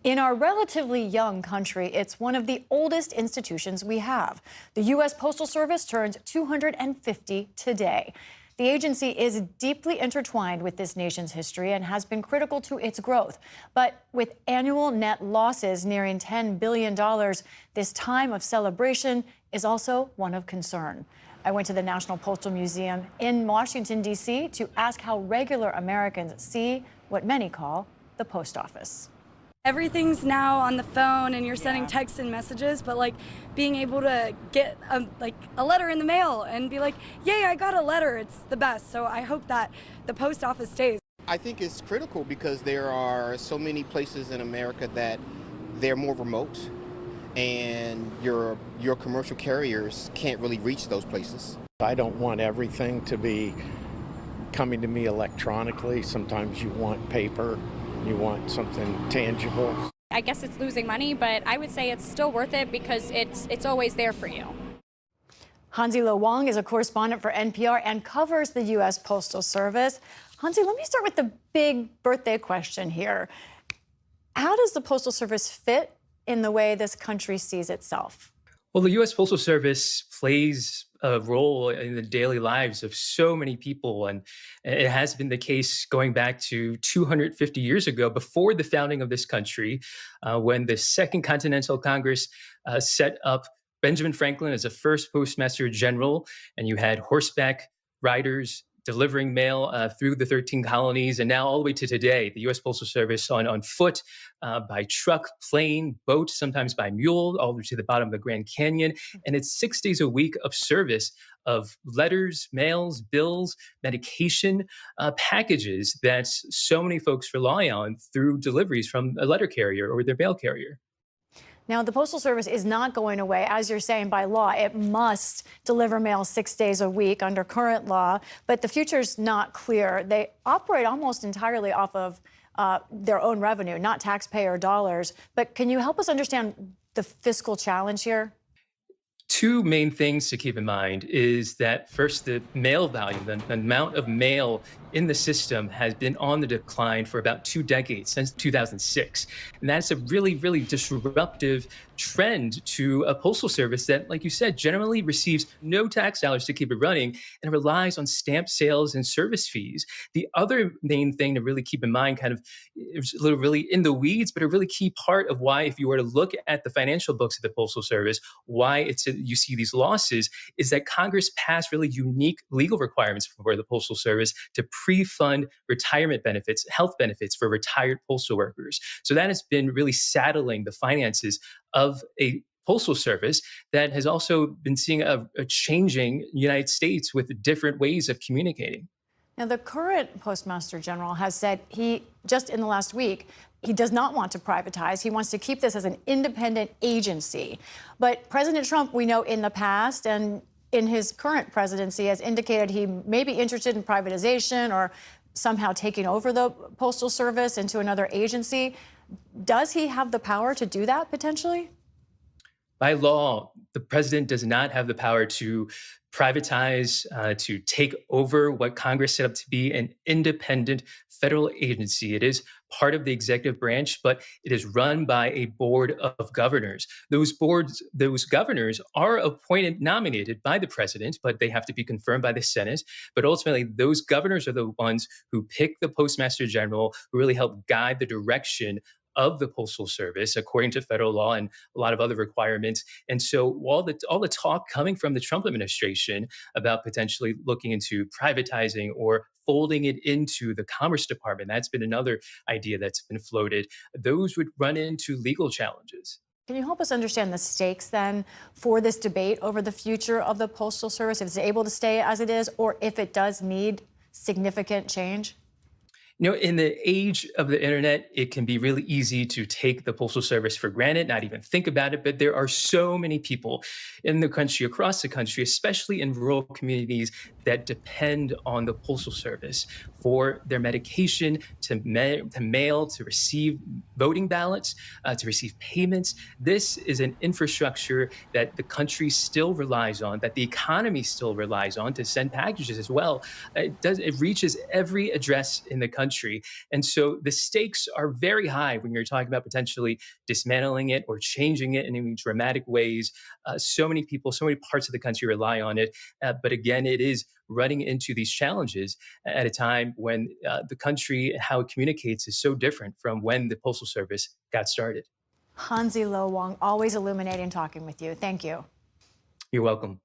In our relatively young country, it's one of the oldest institutions we have. The U.S. Postal Service turns 250 today. The agency is deeply intertwined with this nation's history and has been critical to its growth. But with annual net losses nearing $10 billion, this time of celebration is also one of concern. I went to the National Postal Museum in Washington, D.C. to ask how regular Americans see what many call the post office. Everything's now on the phone and you're sending texts and messages, but being able to get a letter in the mail and be like, yay, I got a letter, it's the best. So I hope that the post office stays. I think it's critical because there are so many places in America that they're more remote and your commercial carriers can't really reach those places. I don't want everything to be coming to me electronically. Sometimes you want paper. You want something tangible. I guess it's losing money, but I would say it's still worth it because it's always there for you. Hansi-Lo Wang is a correspondent for NPR and covers the U.S. Postal Service. Hansi, let me start with the big birthday question here. How does the Postal Service fit in the way this country sees itself? Well, the U.S. Postal Service plays a role in the daily lives of so many people. And it has been the case going back to 250 years ago, before the founding of this country, when the Second Continental Congress set up Benjamin Franklin as the first Postmaster General, and you had horseback riders delivering mail through the 13 colonies, and now all the way to today, the U.S. Postal Service on foot, by truck, plane, boat, sometimes by mule, all the way to the bottom of the Grand Canyon. And it's 6 days a week of service of letters, mails, bills, medication, packages that so many folks rely on through deliveries from a letter carrier or their mail carrier. Now, the Postal Service is not going away. As you're saying, by law, it must deliver mail 6 days a week under current law, but the future's not clear. They operate almost entirely off of their own revenue, not taxpayer dollars. But can you help us understand the fiscal challenge here? Two main things to keep in mind is that first, the mail volume, the amount of mail in the system has been on the decline for about 2 decades, since 2006. And that's a really, really disruptive trend to a postal service that, like you said, generally receives no tax dollars to keep it running and relies on stamp sales and service fees. The other main thing to really keep in mind, kind of it's a little really in the weeds, but a really key part of why, if you were to look at the financial books of the Postal Service, why you see these losses, is that Congress passed really unique legal requirements for the Postal Service to pre-fund retirement benefits, health benefits for retired postal workers. So that has been really saddling the finances of a postal service that has also been seeing a changing United States with different ways of communicating. Now, the current Postmaster General has said just in the last week, he does not want to privatize. He wants to keep this as an independent agency. But President Trump, we know in the past and in his current presidency, has indicated he may be interested in privatization or somehow taking over the Postal Service into another agency. Does he have the power to do that potentially? By law, the president does not have the power to privatize, to take over what Congress set up to be an independent federal agency. It is part of the executive branch, but it is run by a board of governors. Those governors are appointed, nominated by the president, but they have to be confirmed by the Senate. But ultimately, those governors are the ones who pick the Postmaster General, who really help guide the direction of the Postal Service, according to federal law and a lot of other requirements. And so all the talk coming from the Trump administration about potentially looking into privatizing or folding it into the Commerce Department, that's been another idea that's been floated. Those would run into legal challenges. Can you help us understand the stakes then for this debate over the future of the Postal Service, if it's able to stay as it is, or if it does need significant change? You know, in the age of the internet, it can be really easy to take the Postal Service for granted, not even think about it. But there are so many people in the country, across the country, especially in rural communities, that depend on the Postal Service for their medication, to mail, to receive voting ballots, to receive payments. This is an infrastructure that the country still relies on, that the economy still relies on to send packages as well. It reaches every address in the country. And so the stakes are very high when you're talking about potentially dismantling it or changing it in any dramatic ways. So many people, so many parts of the country rely on it. But again, it is running into these challenges at a time when the country, how it communicates, is so different from when the Postal Service got started. Hansi Lo Wang, always illuminating talking with you. Thank you. You're welcome.